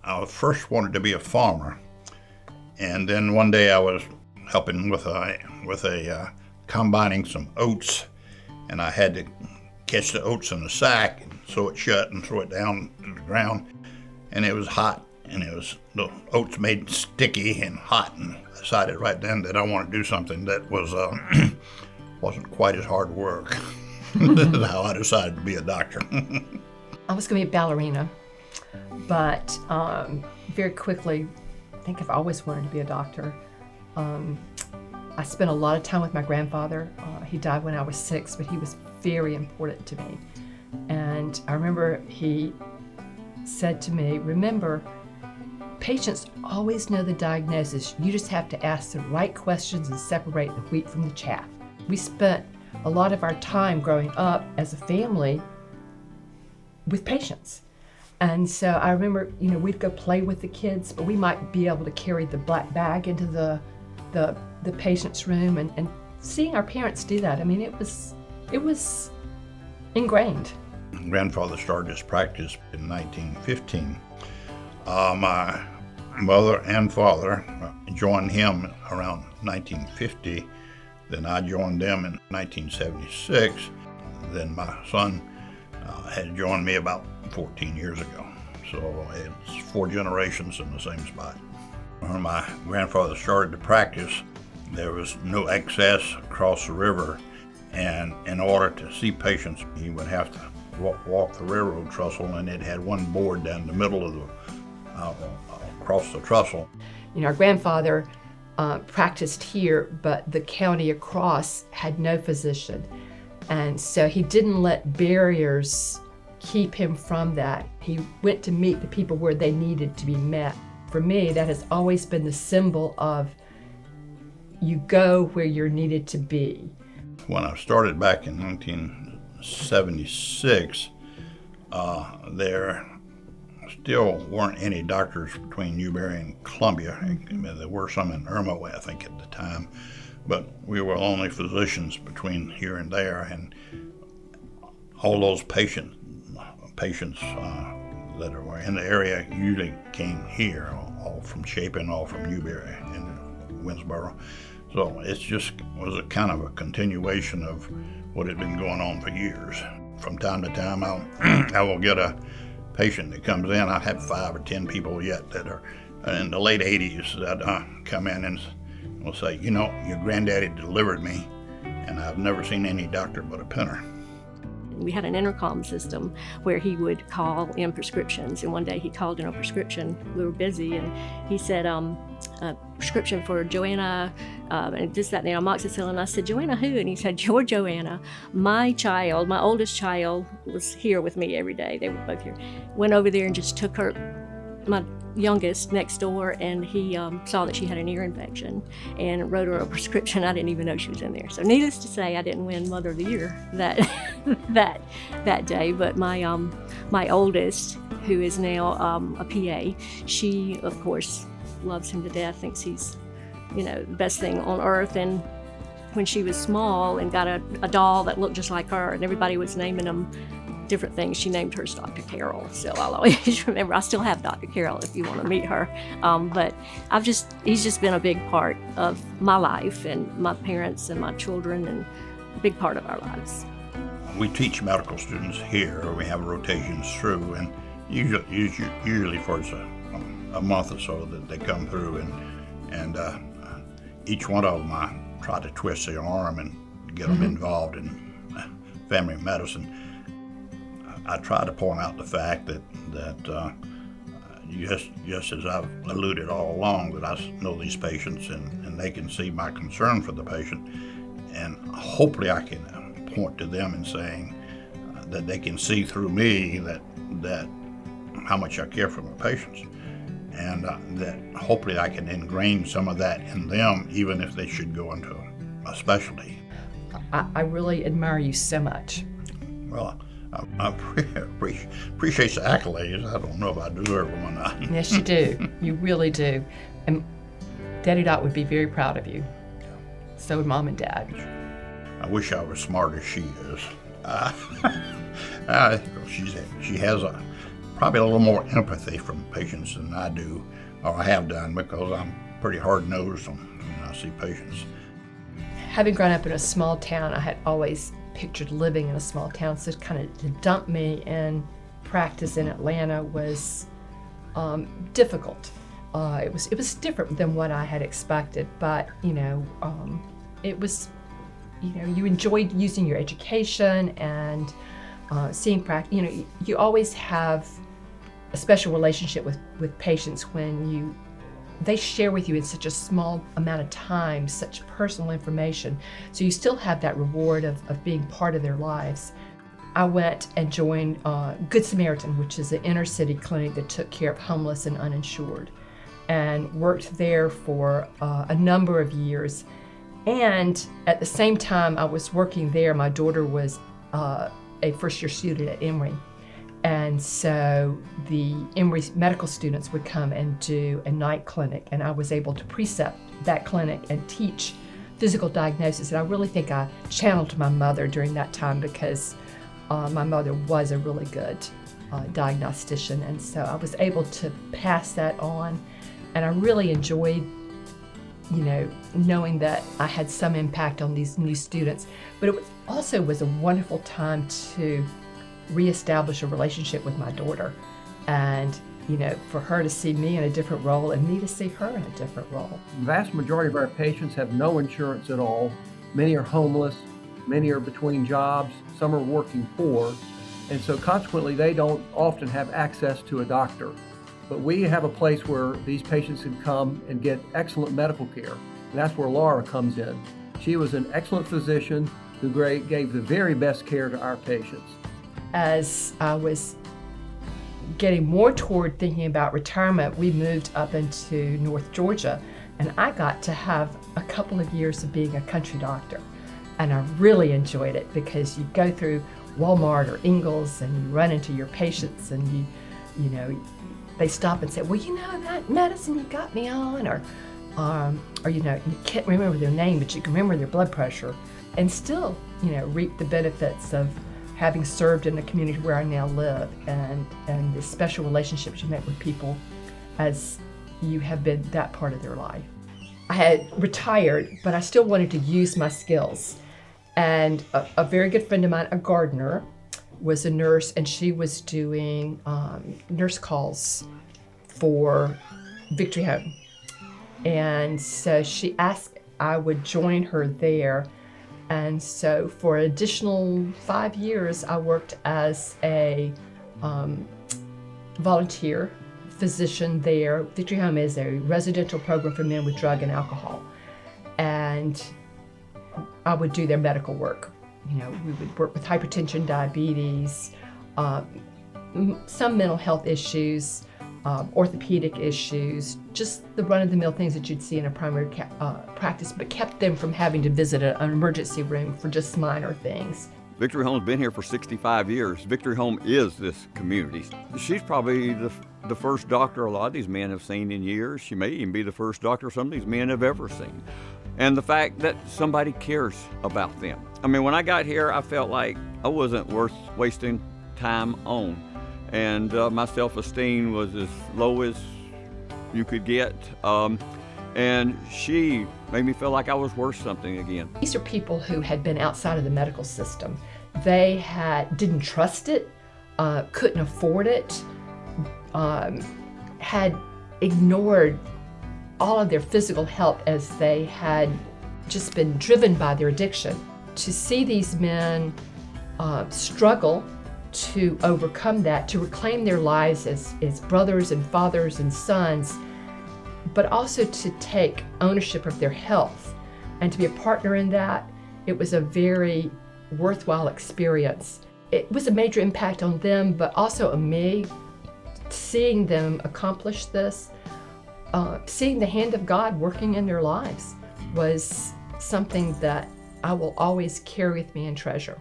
I first wanted to be a farmer, and then one day I was helping with combining some oats, and I had to catch the oats in a sack and sew it shut and throw it down to the ground, and it was hot, and the oats made sticky and hot, and I decided right then that I wanted to do something that was wasn't quite as hard work. That's how I decided to be a doctor. I was going to be a ballerina, but very quickly, I think I've always wanted to be a doctor. I spent a lot of time with my grandfather. He died when I was 6, but he was very important to me. And I remember he said to me, remember, patients always know the diagnosis. You just have to ask the right questions and separate the wheat from the chaff. We spent a lot of our time growing up as a family with patients. And so I remember, we'd go play with the kids, but we might be able to carry the black bag into the patient's room and seeing our parents do that. I mean, it was ingrained. Grandfather started his practice in 1915. My mother and father joined him around 1950. Then I joined them in 1976. Then my son had joined me about 14 years ago. So it's 4 generations in the same spot. When my grandfather started to practice, there was no access across the river, and in order to see patients, he would have to walk the railroad trestle, and it had one board down the middle of across the trestle. Our grandfather practiced here, but the county across had no physician, and so he didn't let barriers keep him from that. He went to meet the people where they needed to be met. For me, that has always been the symbol of you go where you're needed to be. When I started back in 1976, there still weren't any doctors between Newberry and Columbia. There were some in Irma, I think, at the time, but we were only physicians between here and there, and all those patients that were in the area usually came here, all from Chapin, all from Newberry and Winsboro. So it just was a kind of a continuation of what had been going on for years. From time to time, I will get a patient that comes in. I have 5 or 10 people yet that are in the late 80s that come in and will say, your granddaddy delivered me, and I've never seen any doctor but a pinner. We had an intercom system where he would call in prescriptions, and one day he called in a prescription. We were busy, and he said, a prescription for Joanna, and this, that, and the amoxicillin. I said, Joanna who? And he said, your Joanna. My oldest child was here with me every day. They were both here. Went over there and just took her, my youngest, next door, and he saw that she had an ear infection and wrote her a prescription. I didn't even know she was in there. So needless to say, I didn't win Mother of the Year that day. But my oldest, who is now a PA, she of course loves him to death, thinks he's the best thing on earth. And when she was small and got a doll that looked just like her, and everybody was naming them different things, she named hers Dr. Carroll. So I'll always remember. I still have Dr. Carroll if you want to meet her. But he's just been a big part of my life and my parents and my children, and a big part of our lives. We teach medical students here, or we have rotations through, and usually for a month or so that they come through, and each one of them I try to twist their arm and get them involved in family medicine. I try to point out the fact that just as I've alluded all along, that I know these patients and they can see my concern for the patient, and hopefully I can point to them and saying that they can see through me that how much I care for my patients, and that hopefully I can ingrain some of that in them, even if they should go into a specialty. I really admire you so much. Well, I appreciate the accolades. I don't know if I deserve them or not. Yes, you do. You really do. And Daddy Dot would be very proud of you. So would Mom and Dad. I wish I was smart as she is. She has probably a little more empathy from patients than I do, or I have done, because I'm pretty hard-nosed when I see patients. Having grown up in a small town, I had always pictured living in a small town, so kind of to dump me in practice in Atlanta was difficult. It was different than what I had expected, but it was, you enjoyed using your education and seeing practice. You always have a special relationship with patients when they share with you in such a small amount of time, such personal information. So you still have that reward of being part of their lives. I went and joined Good Samaritan, which is an inner city clinic that took care of homeless and uninsured, and worked there for a number of years. And at the same time I was working there, my daughter was a first-year student at Emory. And so the Emory medical students would come and do a night clinic, and I was able to precept that clinic and teach physical diagnosis. And I really think I channeled my mother during that time, because my mother was a really good diagnostician, and so I was able to pass that on. And I really enjoyed, knowing that I had some impact on these new students. But it also was a wonderful time to reestablish a relationship with my daughter, and for her to see me in a different role and me to see her in a different role. The vast majority of our patients have no insurance at all. Many are homeless, many are between jobs, some are working poor, and so consequently they don't often have access to a doctor. But we have a place where these patients can come and get excellent medical care, and that's where Laura comes in. She was an excellent physician who gave the very best care to our patients. As I was getting more toward thinking about retirement, we moved up into North Georgia, and I got to have a couple of years of being a country doctor. And I really enjoyed it, because you go through Walmart or Ingles and you run into your patients, and they stop and say, well, that medicine you got me on, or you can't remember their name, but you can remember their blood pressure, and still, reap the benefits of having served in the community where I now live, and the special relationships you make with people as you have been that part of their life. I had retired, but I still wanted to use my skills. And a very good friend of mine, a gardener, was a nurse, and she was doing nurse calls for Victory Home. And so she asked I would join her there. And so for an additional 5 years, I worked as a volunteer physician there. Victory Home is a residential program for men with drug and alcohol. And I would do their medical work. We would work with hypertension, diabetes, some mental health issues, orthopedic issues, just the run-of-the-mill things that you'd see in a primary practice, but kept them from having to visit an emergency room for just minor things. Victory Home's been here for 65 years. Victory Home is this community. She's probably the first doctor a lot of these men have seen in years. She may even be the first doctor some of these men have ever seen. And the fact that somebody cares about them. I mean, when I got here, I felt like I wasn't worth wasting time on. And my self-esteem was as low as you could get. And she made me feel like I was worth something again. These are people who had been outside of the medical system. They didn't trust it, couldn't afford it, had ignored all of their physical health as they had just been driven by their addiction. To see these men struggle to overcome that, to reclaim their lives as brothers and fathers and sons, but also to take ownership of their health and to be a partner in that, it was a very worthwhile experience. It was a major impact on them, but also on me. Seeing them accomplish this, seeing the hand of God working in their lives was something that I will always carry with me and treasure.